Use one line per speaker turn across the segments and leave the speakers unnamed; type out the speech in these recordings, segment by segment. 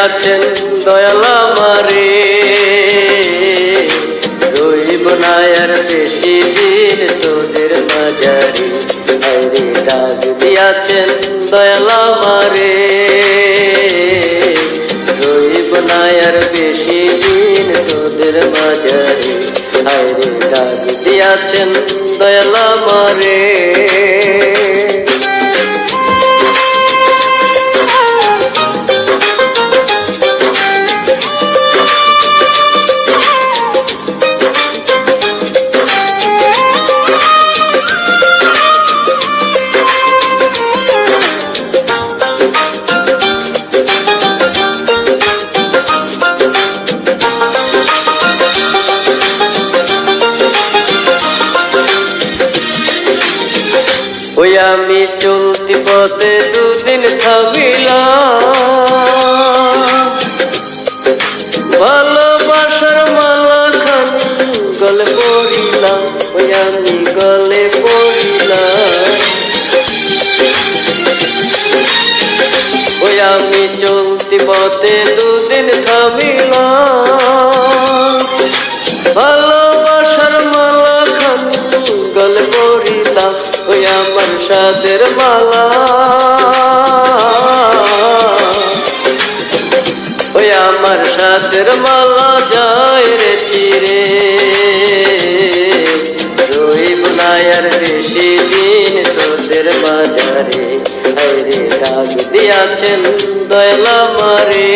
দিয়াছেন দয়াল আমারে, রইব না আর বেশি দিন তোদের মাঝারে। আরে ডাক দিয়াছেন দয়াল আমারে, রইব না আর বেশি দিন তোদের মাঝারে। আরে ডাক দিয়াছেন দয়াল আমারে। ওই আমি চলতি পথে দুদিন থামিলাম, ভালোবাসার মালা খান গলে পড়িলাম। ওই আমি গলে পড়িলাম, ওই আমি চলতি পথে দুদিন থামিলাম, ভালোবাসার মালা খান গলে পড়িলাম। ওই আমার সাদের মালা, ওই আমার সাদের মালা যায় রে চিরে, রইব না আর বেশি দিন তোদের বাজারে। আরে ডাক দিয়াছেন দয়াল আমারে,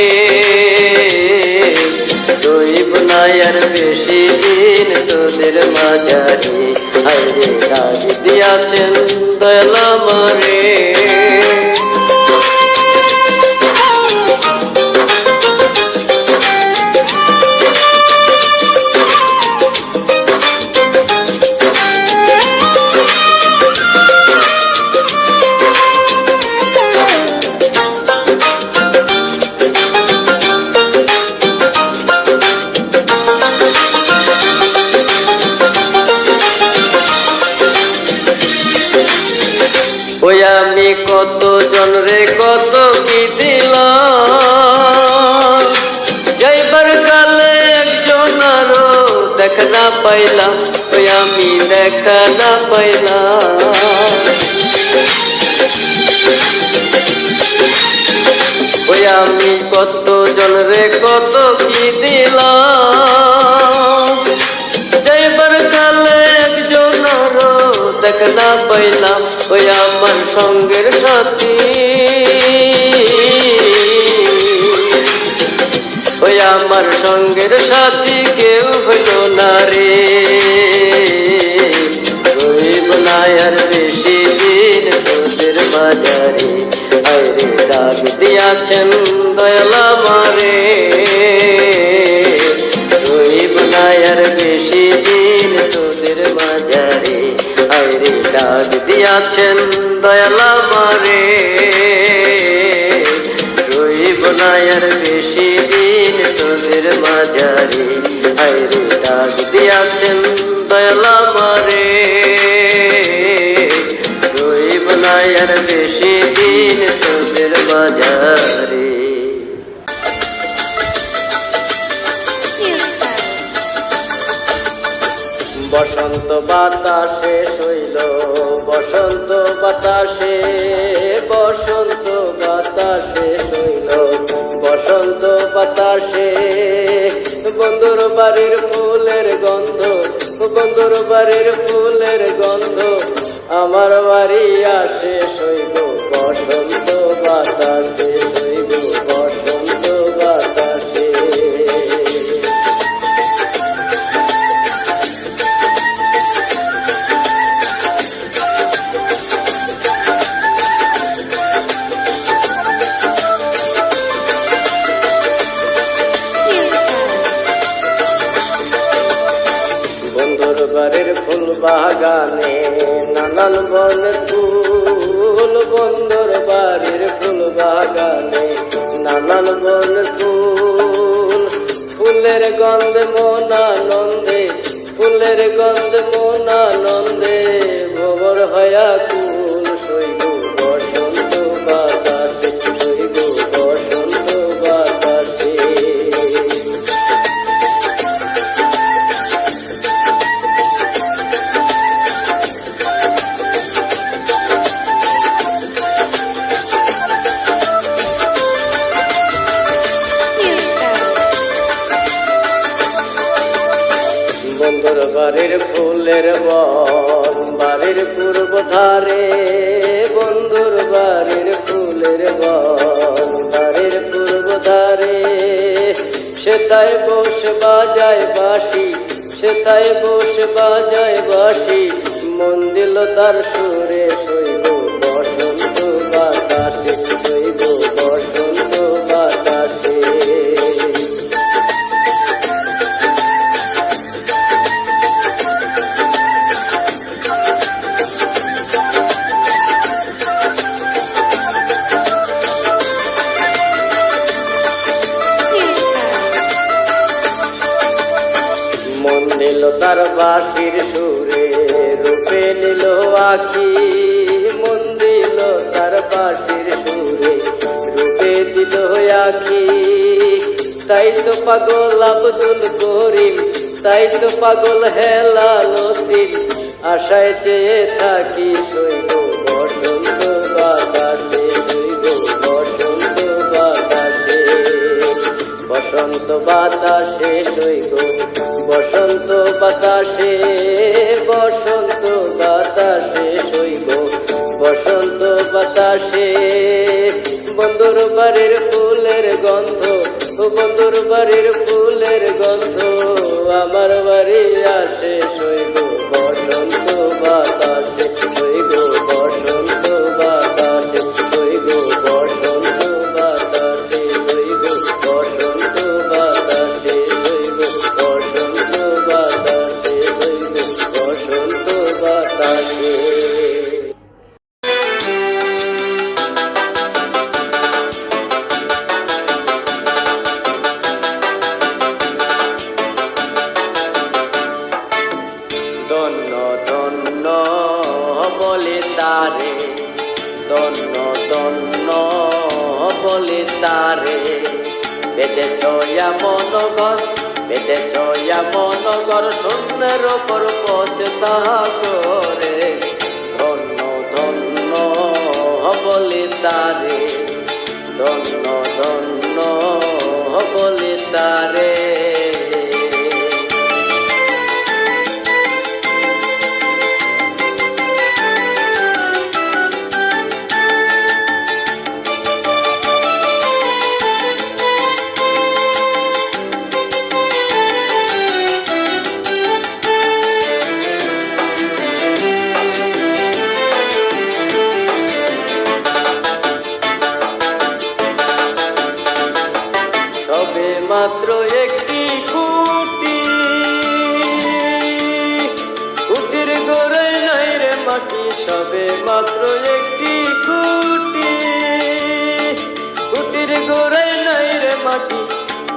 রইব না আর বেশি দিন তোদের মাঝারে। আরে ডাক দিয়াছেন দয়াল আমারে। ওই আমি কত জন রে কত কি দিলাম, যাইবার কালে একজন আরো দেখা না পাইলাম। ওই আমি দেখা না পাইলাম, ওই আমি কত জন রে কত কি দিলাম, যাইবার কালে একজন আরো দেখা না পাইলাম। ওই আমার সঙ্গের সাথী, ওই আমার সঙ্গের সাথী কেউ হইল না রে, রইব না আর বেশি দিন তোদের বাজারে। আরে ডাক দিয়াছেন দয়াল আমারে, রইব না আর বেশি দিন তোদের বাজারে। আরে ডাক দিয়াছেন দয়াল আমারে, রইব না আর বেশি দিন তোদের মাঝারে। আরে ডাক দিয়াছেন দয়াল আমারে, রইব না আর বেশি দিন তোদের মাঝারে। বসন্ত বাতাসে শৈল, বসন্ত বাতাসে, বসন্ত বাতাসে শৈল, বসন্ত বাতাসে। বন্ধুর বাড়ির ফুলের গন্ধ, বন্ধুর বাড়ির ফুলের গন্ধ আমার বাড়ি আসে শৈল, বসন্ত বাতাসে শৈল, বসন্ত বাতাসে। বন্ধুর বাড়ির ফুল বাগানে নানান বনের ফুল, বন্ধুর বাড়ির ফুল বাগানে নানান বনের ফুল। ফুলের গন্ধে মন আনন্দে, ফুলের গন্ধে মন আনন্দে ভোর হয়া কুল। শৈব বসন্ত বাতাসে, শৈব বসন্ত বাতাসে। ফুলের বন বাড়ির পূর্ব ধারে, বন্ধুর বাড়ির ফুলের বন বাড়ির পূর্ব ধারে। সেতায় বসে বাজায় বাঁশি, সেতায় বসে বাজায় বাঁশি, মন দিল তার সুরে শৈব বসন্ত বাতাসে, শৈব বসন্ত বাতাসে। মন দিল তার বাঁশির সুরে, রূপে নিল আখি, মন দিল তার বাঁশির সুরে, রূপে দিল আখি। তাই তো পাগল আব্দুল করিম, তাই তো পাগল হেলালুদ্দিন, আশায় চেয়ে থাকি শৈব বসন্ত বাতাসে, শৈব বসন্ত বাতাসে। বসন্ত বাতাসে শৈব বসন্ত বাতাসে, বসন্ত বাতাসে শৈব বসন্ত বাতাসে। বন্ধুর বাড়ির ফুলের গন্ধ, বন্ধুর বাড়ির ফুলের গন্ধ, আমার বাড়ি আসে শৈব বসন্ত বাতাসে, শৈব বসন্ত বাতাসে, শৈব বসন্ত বাতাসে, শৈব বসন্ত বাতাসে, শৈব বসন্ত বাতাসে, শৈব বসন্ত বাতাসে। ধন্য ধন্য বলে তারে, ধন্য ধন্য বলে তারে, বেঁধেছ এমন ঘর, বেঁধেছ এমন ঘর, শূন্যের ওপর পচতা করে। ধন্য ধন্য বলে তারে, ধন্য ধন্য বলে তারে। সবে মাত্র একটি খুঁটি, খুঁটির গোড়ায় নাই রে মাটি, সবে মাত্র একটি খুঁটি, খুঁটির গোড়ায় নাই রে মাটি।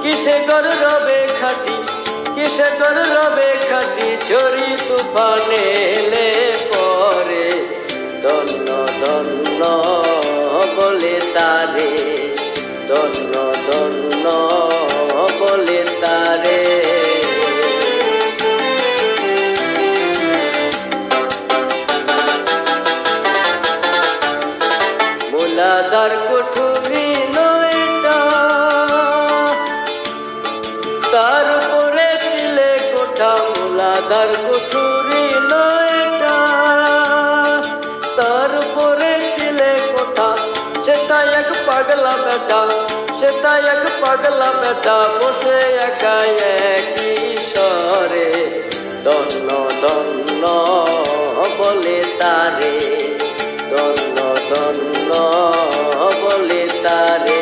কিসে কর রবে খাটি, কিসে কর রবে খাটি, ঝড়ি তুফানে এলে পরে। ধন্য ধন্য বলে তারে, ধন্য ধন্য বলে তারে। মূলাধার কুঠুরি নয়টা, তার উপরে দিলে কোঠা। মূলাধার কুঠুরি নয়টা, তার উপরে দিলে কোঠা। সেটা এক পাগলা বেটা, সেটা এক পাগলা বেটা, বসে একা একই স্বরে। ধন্য ধন্য বলে তারে, ধন্য ধন্য বলে তারে।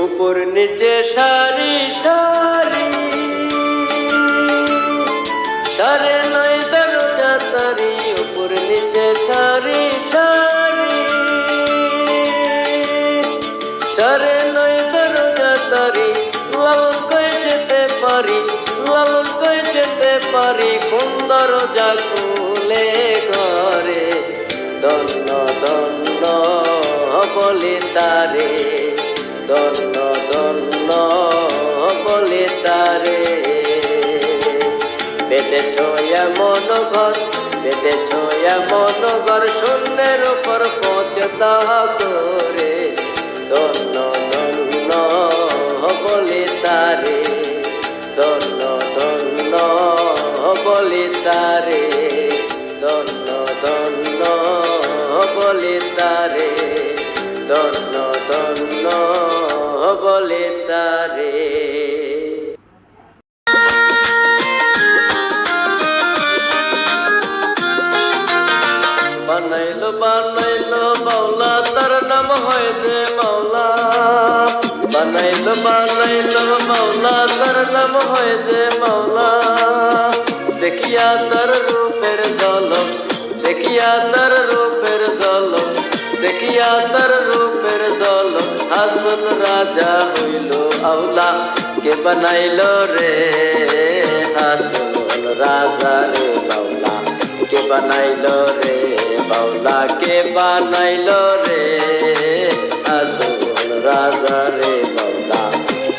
উপর নিচে সারি সারি, সারে নয় দরজা তারি। উপর নিচে সারি সারি, সারে নয় দরজা তারি। লালন কই যেতে পারি, লালন কই যেতে পারি, কোন দরজা খুলে ঘরে। ধন্য ধন্য বলি তারে, ধন্য ধন্য বলি তারে। বেঁধেছ এমন ঘর, বেঁধেছ এমন ঘর, শূন্যের উপর পচতা করে। ধন্য ধন্য বলি তারে, ধন্য ধন্য বলি তারে, ধন্য ধন্য বলি তারে, ধন্য ধন্য বলি তারে। বানাইলো বানাইলো মাওলা, তার নাম হয় যে মাওলা। বানাইলো বানাইলো মাওলা, তার নাম হয় যে মাওলা। দেখিয়া তার রূপের ঝলক, দেখিয়া তার রূপের ঝলক, দেখিয়া তার রূপের ঝলক, হাসন রাজা হইল আওলা। কে বানাইলো রে হাসন রাজা রে মাওলা, কে বানাইলো রে মাওলা, কে বানাইলো রে হাসন রাজা রে মাওলা,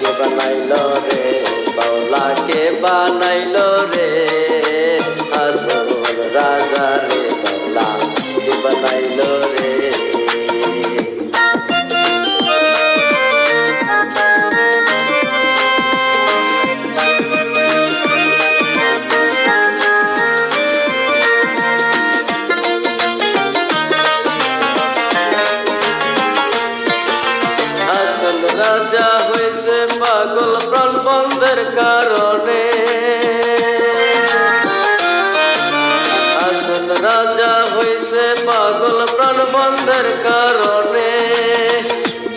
কে বানাইলো রে মাওলা, কে বানাইলো রে হাসন রাজা রে মাওলা, কে বানাইলো রে। রাজা হয়েছে পাগল প্রাণ বন্ধের কারণে, হাসন রাজা হয়েছে পাগল প্রাণ বন্ধের কারণে।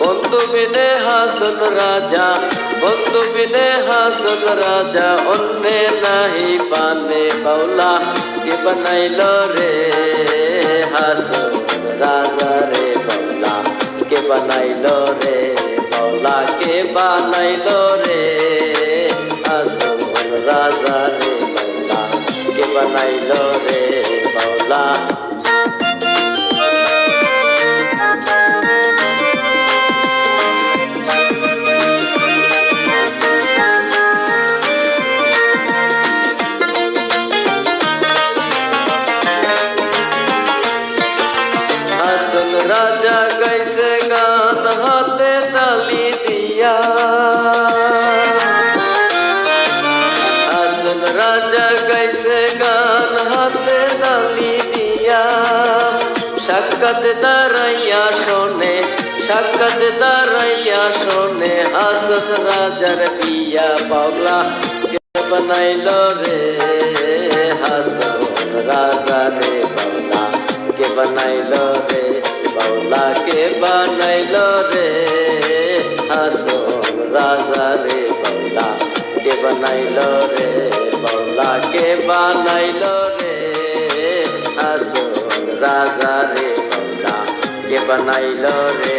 বন্ধু বিনে হাসন রাজা, বন্ধু বিনে হাসন রাজা, অন্যে নাহি পানে বাউলা। কে বানাইলো রে হাসন রাজা রে বাউলা, কে বানাইলো রে মাওলা, কে বানাইলো রে হাসন রাজা রে মাওলা, কে বানাইলো রে মাওলা। হাসন রাজা গাইছে গান হাতে তালি দিয়া, হাসন রাজা গাইছে গান হাতে তালি দিয়া। সাক্ষাৎ দাঁড়াইয়া শোনে, সাক্ষাৎ দাঁড়াইয়া শোনে, হাসন রাজার বিয়া পাগলা। কে বানাইলো রে হাসন রাজা রে পাগলা, কে বানাইলো রে বাউলা, কে বানাইলো রে হাসন রাজা রে বাউলা, কে বানাইলো রে বাউলা, কে বানাইলো রে হাসন রাজা রে বাউলা, কে বানাইলো রে।